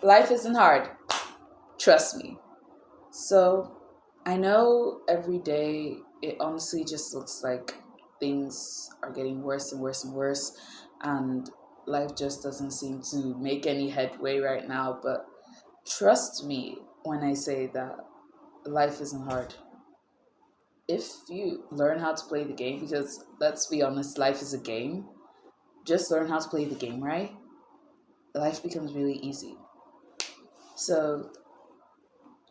Life isn't hard. Trust me. So I know every day it honestly just looks like things are getting worse and worse and worse, and life just doesn't seem to make any headway right now. But trust me when I say that life isn't hard. If you learn how to play the game, because let's be honest, life is a game, just learn how to play the game right, life becomes really easy. So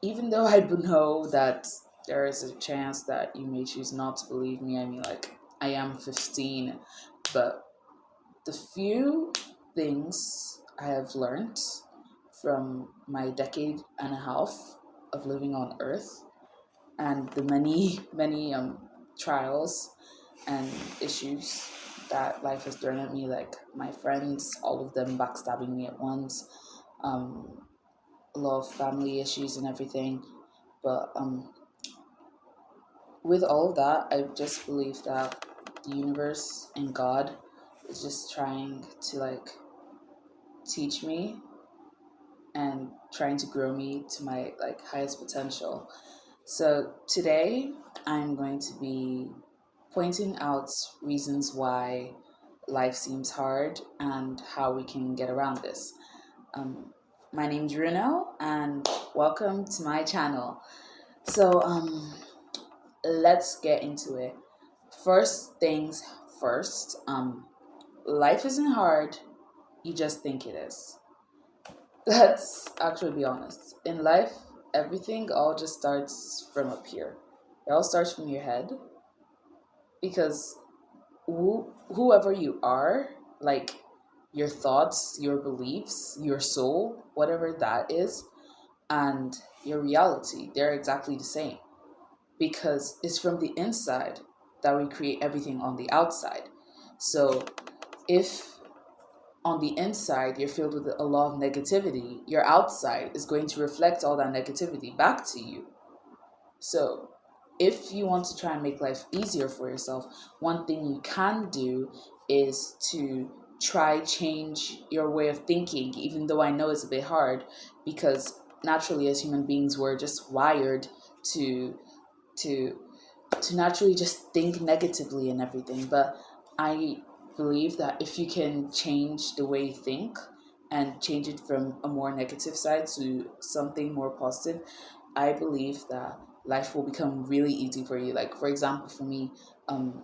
even though I know that there is a chance that you may choose not to believe me, I mean, like, I am 15, but the few things I have learned from my decade and a half of living on Earth and the many, many trials and issues that life has thrown at me, like my friends, all of them backstabbing me at once, um, a lot of family issues and everything. But with all of that, I just believe that the universe and God is just trying to like teach me and trying to grow me to my like highest potential. So today I'm going to be pointing out reasons why life seems hard and how we can get around this. Um, my name's Bruno and welcome to my channel. So let's get into it. First things first, life isn't hard, you just think it is. Let's actually be honest. In life, everything all just starts from up here. It all starts from your head because whoever you are, like your thoughts, your beliefs, your soul, whatever that is, and your reality, they're exactly the same because it's from the inside that we create everything on the outside. So if on the inside you're filled with a lot of negativity, your outside is going to reflect all that negativity back to you. So if you want to try and make life easier for yourself, one thing you can do is to try change your way of thinking, even though I know it's a bit hard because naturally as human beings we're just wired to to to naturally just think negatively and everything. But I believe that if you can change the way you think and change it from a more negative side to something more positive, I believe that life will become really easy for you. Like for example, for me, um,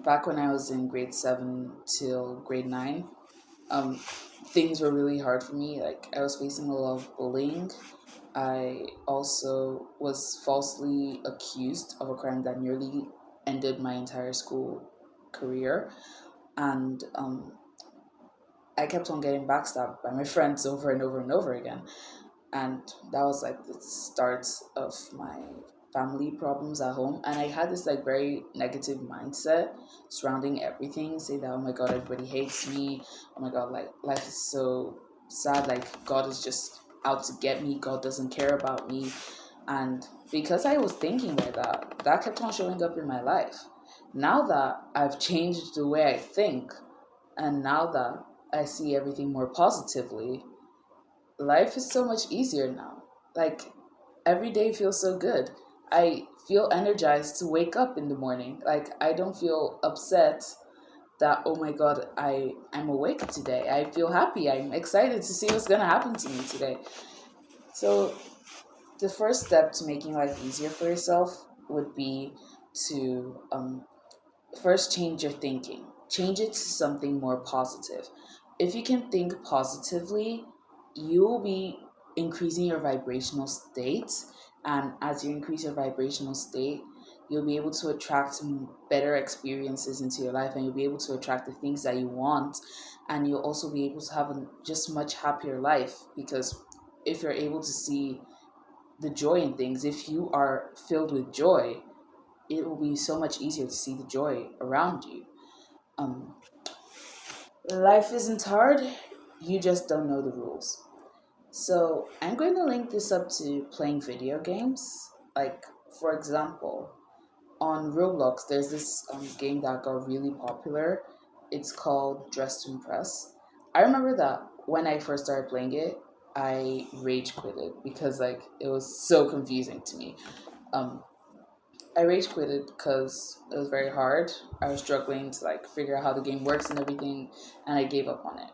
back when I was in grade 7 till grade 9, um, things were really hard for me. Like I was facing a lot of bullying. I also was falsely accused of a crime that nearly ended my entire school career. And I kept on getting backstabbed by my friends over and over and over again. And that was like the start of my family problems at home. And I had this like very negative mindset surrounding everything, say that, oh my God, everybody hates me. Oh my God, like life is so sad. Like God is just out to get me. God doesn't care about me. And because I was thinking like that, that kept on showing up in my life. Now that I've changed the way I think, and now that I see everything more positively, life is so much easier now. Like every day feels so good. I feel energized to wake up in the morning. Like I don't feel upset that, oh my God, I'm awake today. I feel happy. I'm excited to see what's gonna happen to me today. So the first step to making life easier for yourself would be to first change your thinking. Change it to something more positive. If you can think positively, you will be increasing your vibrational state. And as you increase your vibrational state, you'll be able to attract better experiences into your life and you'll be able to attract the things that you want. And you'll also be able to have a just much happier life because if you're able to see the joy in things, if you are filled with joy, it will be so much easier to see the joy around you. Um, Life isn't hard, you just don't know the rules. So I'm going to link this up to playing video games. Like, for example, on Roblox, there's this game that got really popular. It's called Dress to Impress. I remember that when I first started playing it, I rage quitted because like it was so confusing to me. Um, I rage quitted because it was very hard. I was struggling to like figure out how the game works and everything, and I gave up on it.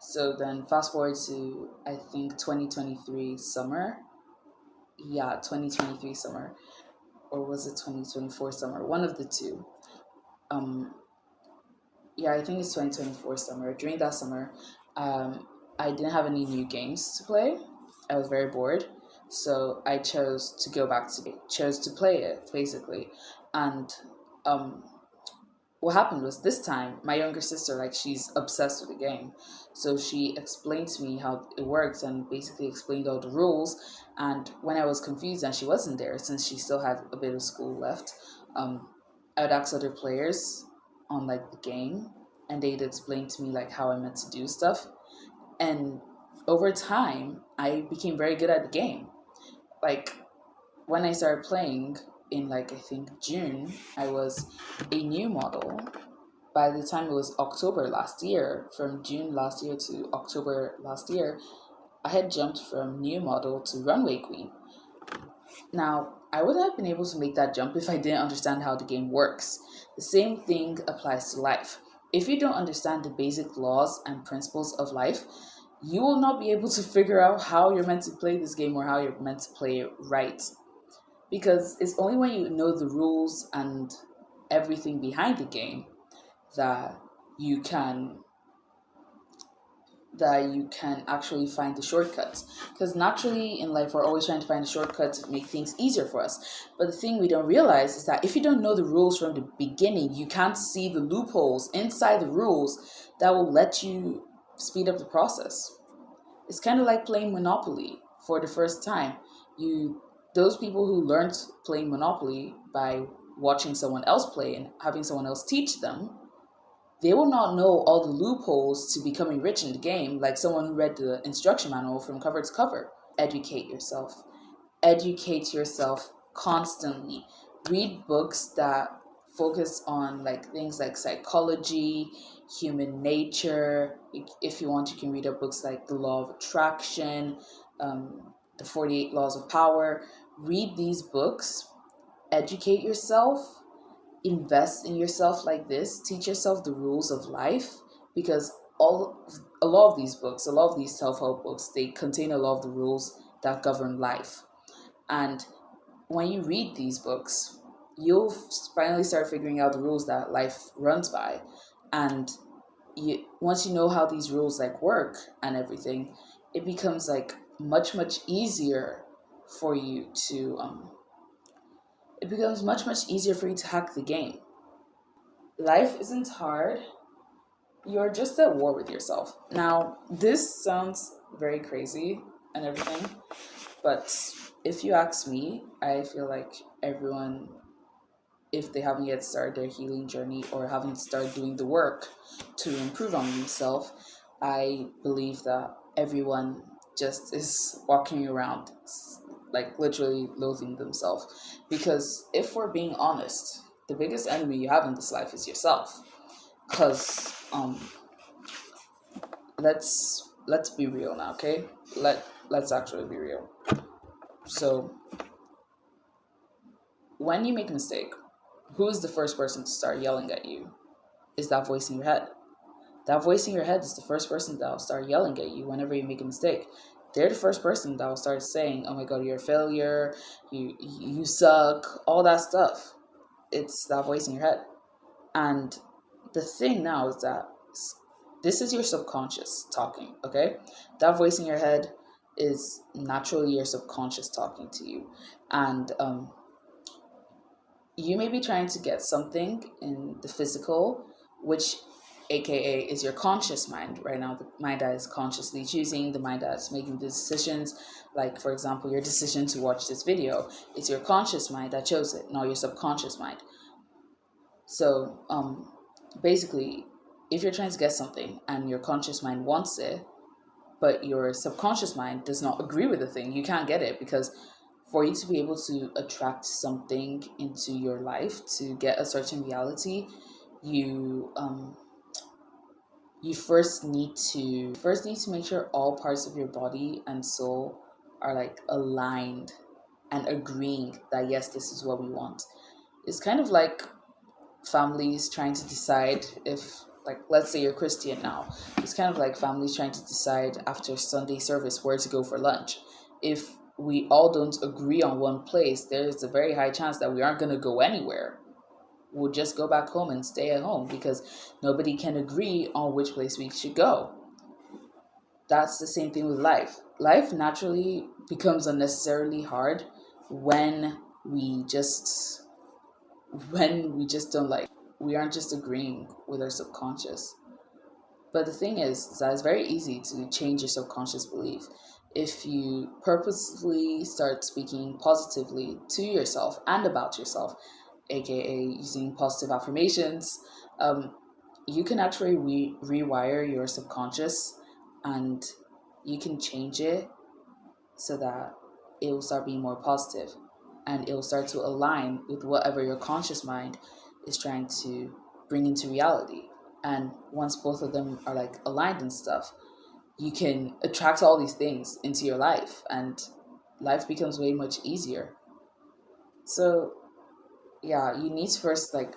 So then fast forward to I think 2023 summer. Yeah, 2023 summer, or was it 2024 summer? One of the two. Um, yeah, I think it's 2024 summer. During that summer, um, I didn't have any new games to play. I was very bored, so I chose to play it basically, and um, what happened was this time my younger sister, like, she's obsessed with the game, so she explained to me how it works and basically explained all the rules. And when I was confused and she wasn't there, since she still had a bit of school left, um, I would ask other players on like the game, and they'd explain to me like how I meant to do stuff. And over time I became very good at the game. Like, when I started playing in like I think June, I was a new model. By the time it was October last year, from June last year to October last year, I had jumped from new model to runway queen. Now, I wouldn't have been able to make that jump if I didn't understand how the game works. The same thing applies to life. If you don't understand the basic laws and principles of life, you will not be able to figure out how you're meant to play this game or how you're meant to play it right. Because it's only when you know the rules and everything behind the game that you can you can actually find the shortcuts. Because naturally in life we're always trying to find a shortcut to make things easier for us, but the thing we don't realize is that if you don't know the rules from the beginning, you can't see the loopholes inside the rules that will let you speed up the process. It's kind of like playing Monopoly for the first time. You Those people who learned playing Monopoly by watching someone else play and having someone else teach them, they will not know all the loopholes to becoming rich in the game, like someone who read the instruction manual from cover to cover. Educate yourself. Educate yourself constantly. Read books that focus on like things like psychology, human nature. If you want, you can read up books like The Law of Attraction, The 48 Laws of Power. Read these books, educate yourself, invest in yourself like this, teach yourself the rules of life, because a lot of these books, a lot of these self-help books, they contain a lot of the rules that govern life. And when you read these books, you'll finally start figuring out the rules that life runs by. And once you know how these rules like work and everything, it becomes like much easier for you to it becomes much easier for you to hack the game. Life isn't hard. You're just at war with yourself. Now, this sounds very crazy and everything, but if you ask me, I feel like everyone, if they haven't yet started their healing journey or haven't started doing the work to improve on themselves, I believe that everyone just is walking around like literally loathing themselves. Because if we're being honest, the biggest enemy you have in this life is yourself. Because let's be real now, okay? Let's actually be real. So when you make a mistake, who is the first person to start yelling at you? Is that voice in your head. That voice in your head is the first person that will start yelling at you whenever you make a mistake. They're the first person that will start saying, "Oh my God, you're a failure. You suck." All that stuff. It's that voice in your head. And the thing now is that this is your subconscious talking, okay? That voice in your head is naturally your subconscious talking to you. And you may be trying to get something in the physical, which aka is your conscious mind right now, the mind that is consciously choosing, the mind that's making the decisions. Like, for example, your decision to watch this video, it's your conscious mind that chose it, not your subconscious mind. So basically, if you're trying to get something and your conscious mind wants it, but your subconscious mind does not agree with the thing, you can't get it. Because for you to be able to attract something into your life, to get a certain reality, you you first need to make sure all parts of your body and soul are like aligned and agreeing that yes, this is what we want. It's kind of like families trying to decide if, like, let's say you're Christian now. It's kind of like families trying to decide after Sunday service where to go for lunch. If we all don't agree on one place, there's a very high chance that we aren't going to go anywhere. We'll just go back home and stay at home because nobody can agree on which place we should go. That's the same thing with life. Life naturally becomes unnecessarily hard when we just don't, like, we aren't just agreeing with our subconscious. But the thing is that it's very easy to change your subconscious belief if you purposefully start speaking positively to yourself and about yourself, aka using positive affirmations. um, you can actually rewire your subconscious, and you can change it so that it will start being more positive, and it will start to align with whatever your conscious mind is trying to bring into reality. And once both of them are like aligned and stuff, you can attract all these things into your life, and life becomes way much easier. So yeah, you need to first like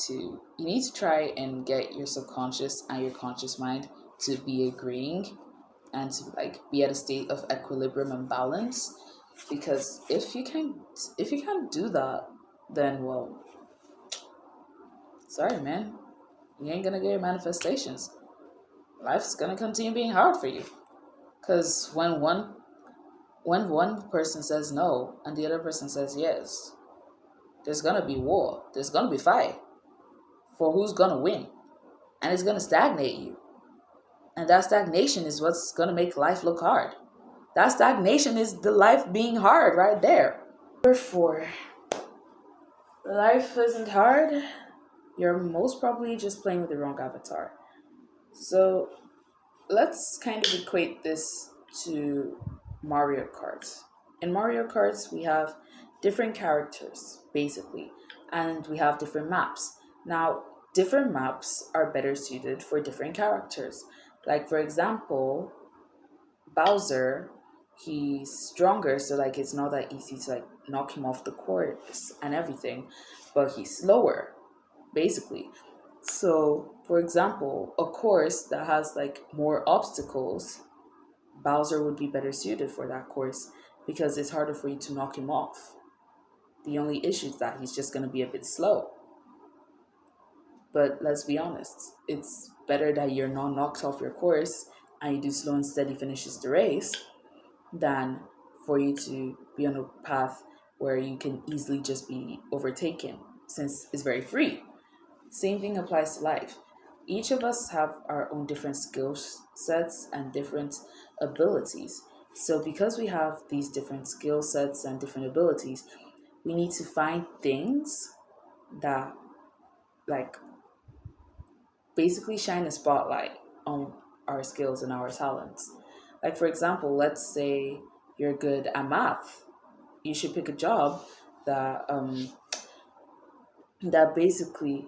you need to try and get your subconscious and your conscious mind to be agreeing and to like be at a state of equilibrium and balance. Because if you can't do that, then well, sorry man, you ain't gonna get your manifestations. Life's gonna continue being hard for you. Because when one person says no and the other person says yes, there's gonna be war, there's gonna be fight for who's gonna win, and it's gonna stagnate you. And that stagnation is what's gonna make life look hard. That stagnation is the life being hard right there. Therefore, life isn't hard. You're most probably just playing with the wrong avatar. So let's kind of equate this to Mario Kart. In Mario Kart, we have different characters, basically, and we have different maps. Now, different maps are better suited for different characters. Like, for example, Bowser, he's stronger, so like it's not that easy to like knock him off the course and everything, but he's slower, basically. So, for example, a course that has like more obstacles, Bowser would be better suited for that course because it's harder for you to knock him off. The only issue is that he's just going to be a bit slow. But let's be honest, it's better that you're not knocked off your course and you do slow and steady finishes the race than for you to be on a path where you can easily just be overtaken, since it's very free. Same thing applies to life. Each of us have our own different skill sets and different abilities. So because we have these different skill sets and different abilities, we need to find things that like basically shine a spotlight on our skills and our talents. Like, for example, let's say you're good at math. You should pick a job that that basically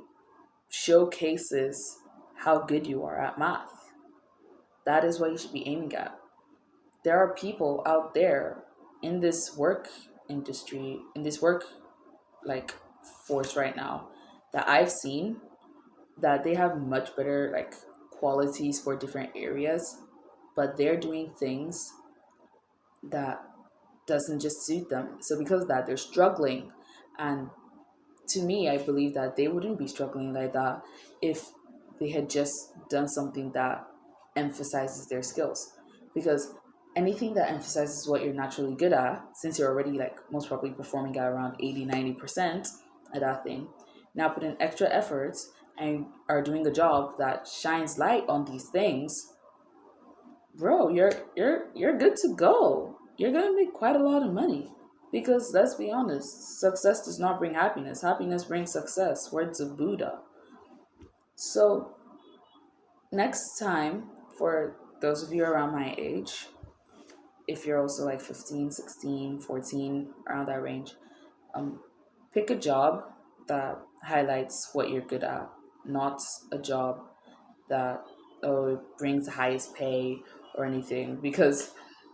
showcases how good you are at math. That is what you should be aiming at. There are people out there in this work industry, in this work like force right now, that I've seen that they have much better like qualities for different areas, but they're doing things that doesn't just suit them. So because of that, they're struggling. And to me, I believe that they wouldn't be struggling like that if they had just done something that emphasizes their skills. Because anything that emphasizes what you're naturally good at, since you're already like most probably performing at around 80-90% at that thing, now put in extra efforts and are doing a job that shines light on these things, bro, you're good to go. You're gonna make quite a lot of money. Because let's be honest, success does not bring happiness. Happiness brings success. Words of Buddha. So next time, for those of you around my age, if you're also like 15, 16, 14, around that range, um, pick a job that highlights what you're good at, not a job that oh, it brings the highest pay or anything. Because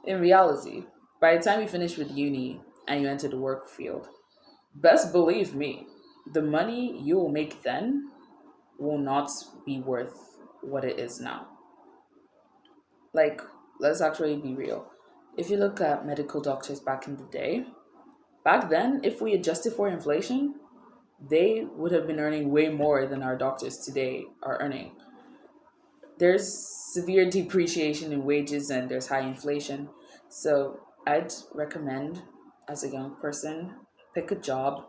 in reality, by the time you finish with uni and you enter the work field, best believe me, the money you will make then will not be worth what it is now. Like, let's actually be real. If you look at medical doctors back in the day, back then, if we adjusted for inflation, they would have been earning way more than our doctors today are earning. There's severe depreciation in wages and there's high inflation. So I'd recommend, as a young person, pick a job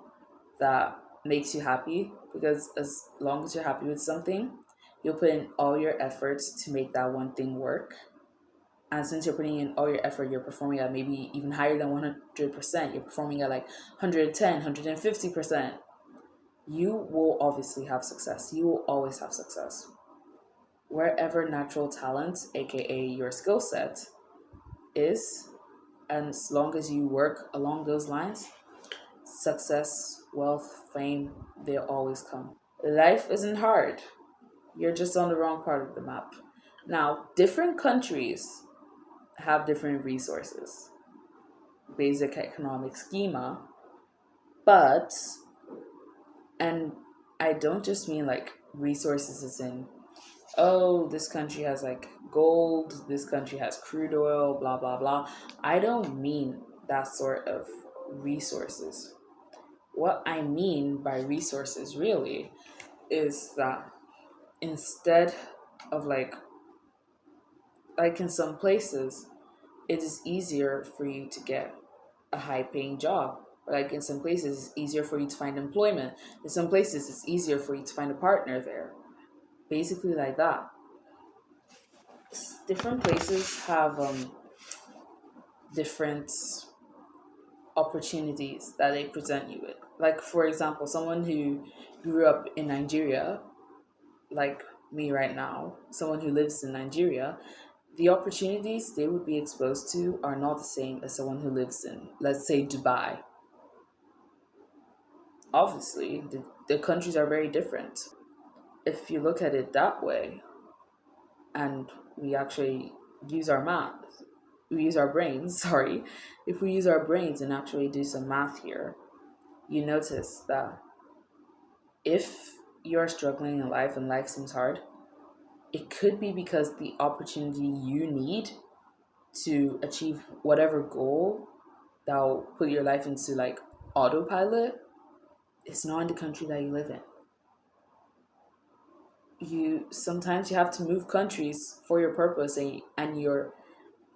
that makes you happy, because as long as you're happy with something, you'll put in all your efforts to make that one thing work. And since you're putting in all your effort, you're performing at maybe even higher than 100%, you're performing at like 110, 150%, you will obviously have success. You will always have success. Wherever natural talent, aka your skill set, is, and as long as you work along those lines, success, wealth, fame, they'll always come. Life isn't hard. You're just on the wrong part of the map. Now, different countries have different resources, basic economic schema, but, and I don't just mean like resources as in, oh, this country has like gold, this country has crude oil, blah, blah, blah. I don't mean that sort of resources. What I mean by resources really is that instead of like in some places, it is easier for you to get a high paying job. Like in some places, it's easier for you to find employment. In some places, it's easier for you to find a partner there. Basically, like that. Different places have different opportunities that they present you with. Like, for example, someone who grew up in Nigeria, like me right now, someone who lives in Nigeria, the opportunities they would be exposed to are not the same as someone who lives in, let's say, Dubai. Obviously, the countries are very different. If you look at it that way, and we actually use our math, we use our brains, sorry, if we use our brains and actually do some math here, you notice that if you're struggling in life and life seems hard, it could be because the opportunity you need to achieve whatever goal that will put your life into like autopilot is not in the country that you live in. You sometimes you have to move countries for your purpose and your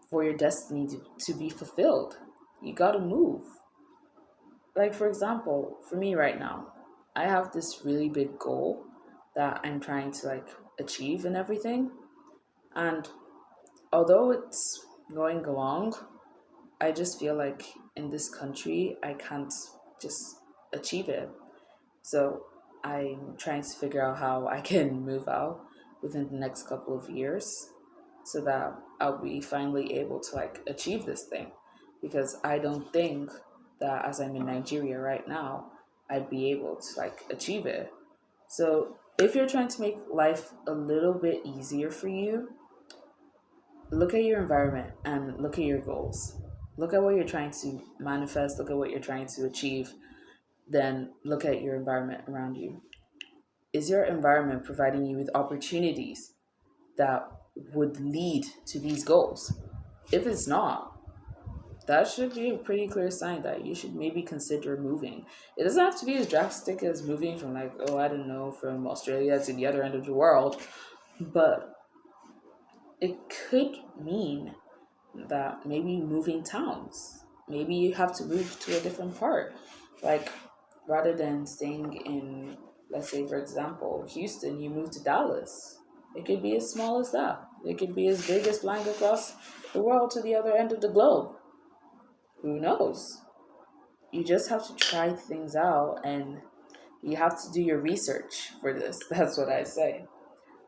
for your destiny to be fulfilled. You gotta move. Like for example, for me right now, I have this really big goal that I'm trying to like achieve and everything. And although it's going along, I just feel like in this country I can't just achieve it. So I'm trying to figure out how I can move out within the next couple of years so that I'll be finally able to like achieve this thing. Because I don't think that as I'm in Nigeria right now, I'd be able to like achieve it. So if you're trying to make life a little bit easier for you, look at your environment and look at your goals. Look at what you're trying to manifest, look at what you're trying to achieve, then look at your environment around you. Is your environment providing you with opportunities that would lead to these goals? If it's not, that should be a pretty clear sign that you should maybe consider moving. It doesn't have to be as drastic as moving from like, oh, I don't know, from Australia to the other end of the world, but it could mean that maybe moving towns. Maybe you have to move to a different part. Like rather than staying in, let's say for example, Houston, you move to Dallas. It could be as small as that. It could be as big as flying across the world to the other end of the globe. Who knows? You just have to try things out and you have to do your research for this. That's what I say.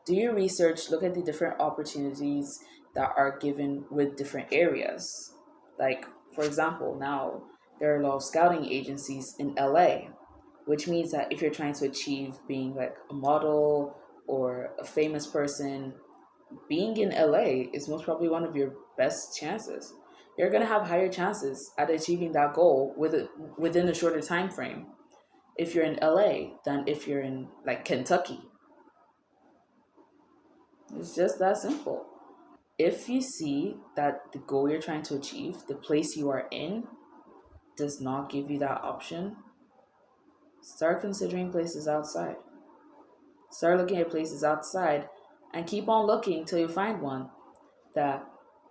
Do your research, look at the different opportunities that are given with different areas. Like, for example, now there are a lot of scouting agencies in LA, which means that if you're trying to achieve being like a model or a famous person, being in LA is most probably one of your best chances. You're gonna have higher chances at achieving that goal within a shorter time frame if you're in LA than if you're in like Kentucky. It's just that simple. If you see that the goal you're trying to achieve, the place you are in, does not give you that option, start considering places outside. Start looking at places outside and keep on looking till you find one that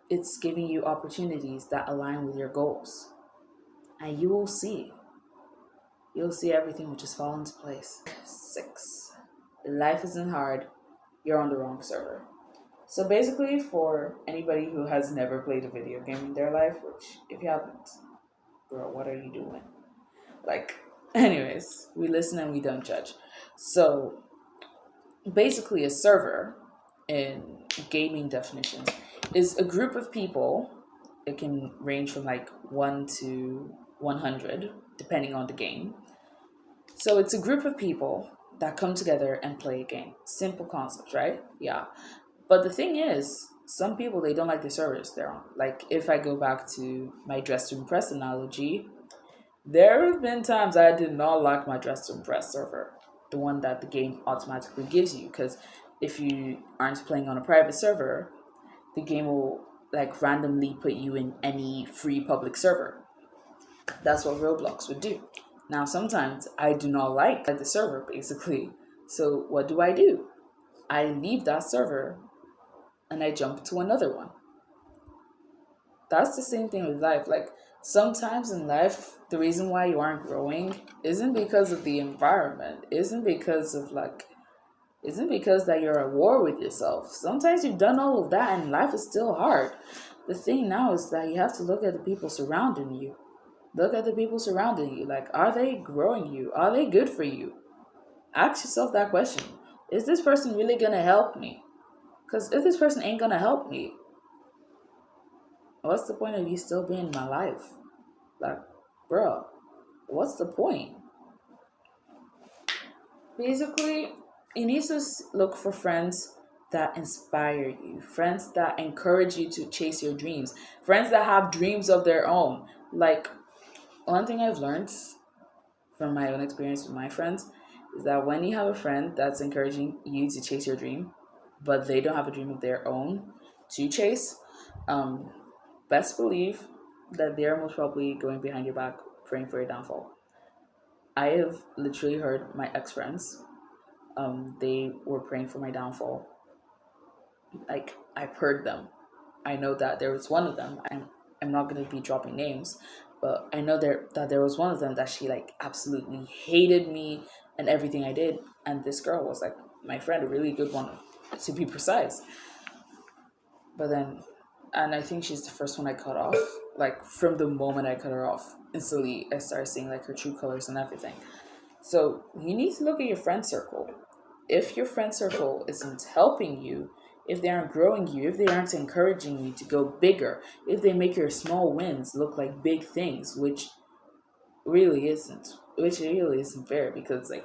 it's giving you opportunities that align with your goals. And you will see. You'll see everything will just fall into place. 6. Life isn't hard. You're on the wrong server. So basically, for anybody who has never played a video game in their life, which if you haven't, bro, what are you doing? Like, anyways, we listen and we don't judge. So basically, a server in gaming definitions is a group of people. It can range from like 1 to 100 depending on the game. So it's a group of people that come together and play a game. Simple concepts, right? Yeah. But the thing is, some people, they don't like the servers they're on. Like, if I go back to my Dress to Impress analogy, there have been times I did not like my Dress to Impress server, the one that the game automatically gives you. Because if you aren't playing on a private server, the game will like randomly put you in any free public server. That's what Roblox would do. Now, sometimes I do not like the server, basically. So what do? I leave that server and I jump to another one. That's the same thing with life. Like, sometimes in life, the reason why you aren't growing isn't because of the environment, isn't because that you're at war with yourself. Sometimes you've done all of that and life is still hard. The thing now is that you have to look at the people surrounding you. Look at the people surrounding you. Like, are they growing you? Are they good for you? Ask yourself that question. Is this person really going to help me? Because if this person ain't going to help me, what's the point of you still being in my life? Like, bro, what's the point? Basically, you need to look for friends that inspire you, friends that encourage you to chase your dreams, friends that have dreams of their own. Like, one thing I've learned from my own experience with my friends is that when you have a friend that's encouraging you to chase your dream, but they don't have a dream of their own to chase, um, best believe that they're most probably going behind your back praying for your downfall. I have literally heard my ex-friends, they were praying for my downfall. Like, I've heard them. I know that there was one of them. I'm not going to be dropping names, but I know that there was one of them that she like absolutely hated me and everything I did. And this girl was like my friend, a really good one, to be precise. But then, and I think she's the first one I cut off. Like, from the moment I cut her off, instantly I started seeing like her true colors and everything. So you need to look at your friend circle. If your friend circle isn't helping you, if they aren't growing you, if they aren't encouraging you to go bigger, if they make your small wins look like big things, which really isn't fair. Because, like,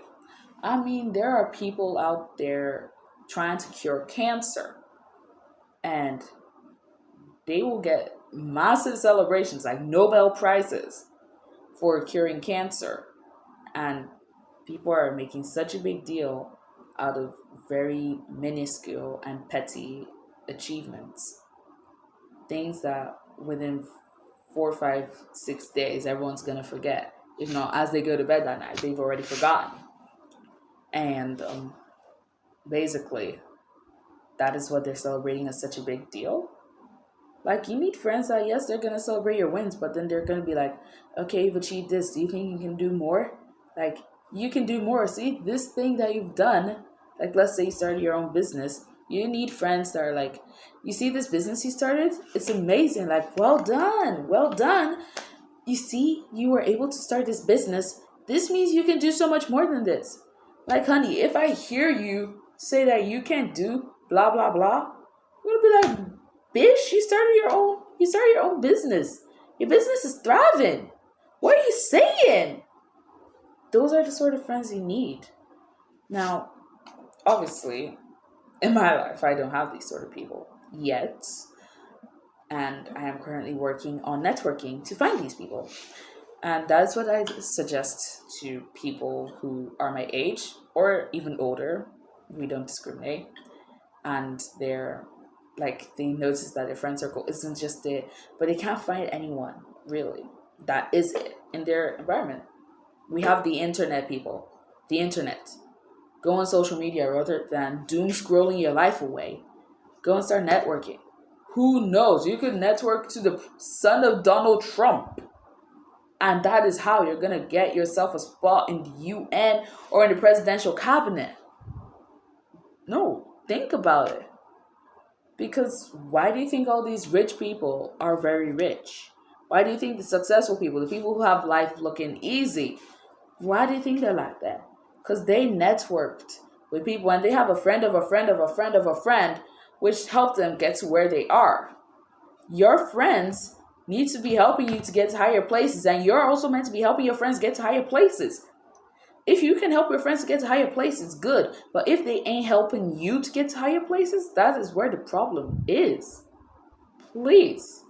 I mean, there are people out there trying to cure cancer, and they will get massive celebrations like Nobel Prizes for curing cancer, and people are making such a big deal out of very minuscule and petty achievements. Things that within 4, 5, 6 days everyone's gonna forget. If not, as they go to bed that night, they've already forgotten. And basically, that is what they're celebrating as such a big deal. Like, you need friends that, yes, they're gonna celebrate your wins, but then they're gonna be like, okay, you've achieved this. Do you think you can do more? Like, you can do more. See, this thing that you've done, like, let's say you started your own business. You need friends that are like, you see this business you started? It's amazing. Like, well done. Well done. You see, you were able to start this business. This means you can do so much more than this. Like, honey, if I hear you say that you can't do blah, blah, blah, I'm gonna be like, bitch, you started your own business. Your business is thriving. What are you saying? Those are the sort of friends you need. Now, obviously, In my life, I don't have these sort of people yet. And I am currently working on networking to find these people. And that's what I suggest to people who are my age or even older. We don't discriminate. And they're like, they notice that their friend circle isn't just it, but they can't find anyone really that is it in their environment. We have the internet, people. The internet. Go on social media rather than doom scrolling your life away. Go and start networking. Who knows? You could network to the son of Donald Trump. And that is how you're going to get yourself a spot in the UN or in the presidential cabinet. No, think about it. Because why do you think all these rich people are very rich? Why do you think the successful people, the people who have life looking easy, why do you think they're like that? Because they networked with people and they have a friend of a friend of a friend of a friend, which helped them get to where they are. Your friends need to be helping you to get to higher places, and you're also meant to be helping your friends get to higher places. If you can help your friends to get to higher places, good. But if they ain't helping you to get to higher places, that is where the problem is. Please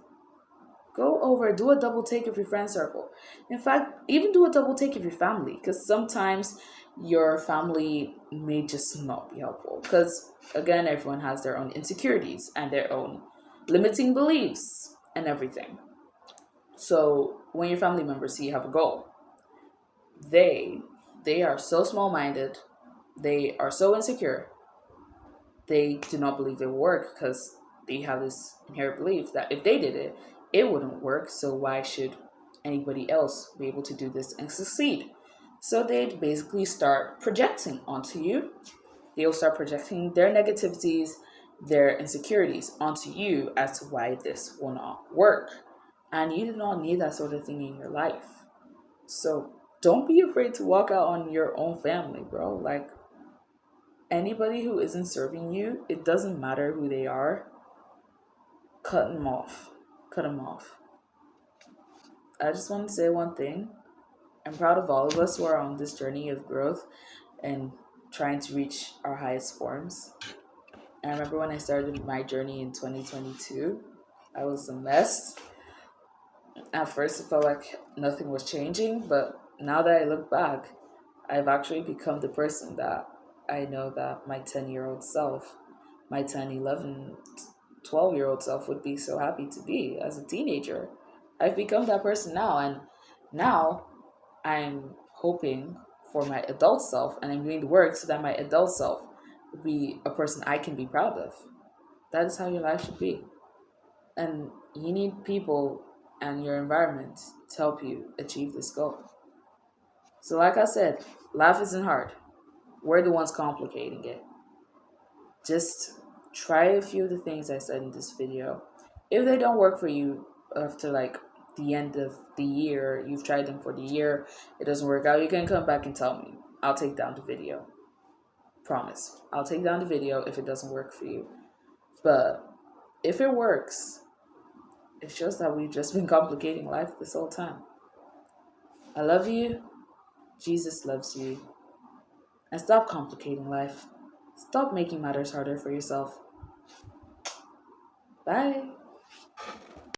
go over, do a double take of your friend circle. In fact, even do a double take of your family, because sometimes your family may just not be helpful. Because again, everyone has their own insecurities and their own limiting beliefs and everything. So when your family members see you have a goal, they they are so small-minded, they are so insecure, they do not believe it will work because they have this inherent belief that if they did it, it wouldn't work. So why should anybody else be able to do this and succeed? So they'd basically start projecting onto you. They'll start projecting their negativities, their insecurities onto you as to why this will not work. And you do not need that sort of thing in your life. So don't be afraid to walk out on your own family, bro. Like, anybody who isn't serving you, it doesn't matter who they are, cut them off. Cut them off. I just want to say one thing. I'm proud of all of us who are on this journey of growth and trying to reach our highest forms. And I remember when I started my journey in 2022, I was a mess. At first, it felt like nothing was changing, but now that I look back, I've actually become the person that I know that my 10-year-old self, my 10, 11, 12-year-old self would be so happy to be as a teenager. I've become that person now, and now I'm hoping for my adult self, and I'm doing the work so that my adult self will be a person I can be proud of. That is how your life should be. And you need people and your environment to help you achieve this goal. So, like I said, life isn't hard. We're the ones complicating it. Just try a few of the things I said in this video. If they don't work for you after like the end of the year, you've tried them for the year, it doesn't work out, you can come back and tell me. I'll take down the video. Promise. I'll take down the video if it doesn't work for you. But if it works, it's just that we've just been complicating life this whole time. I love you. Jesus loves you. And stop complicating life. Stop making matters harder for yourself. Bye.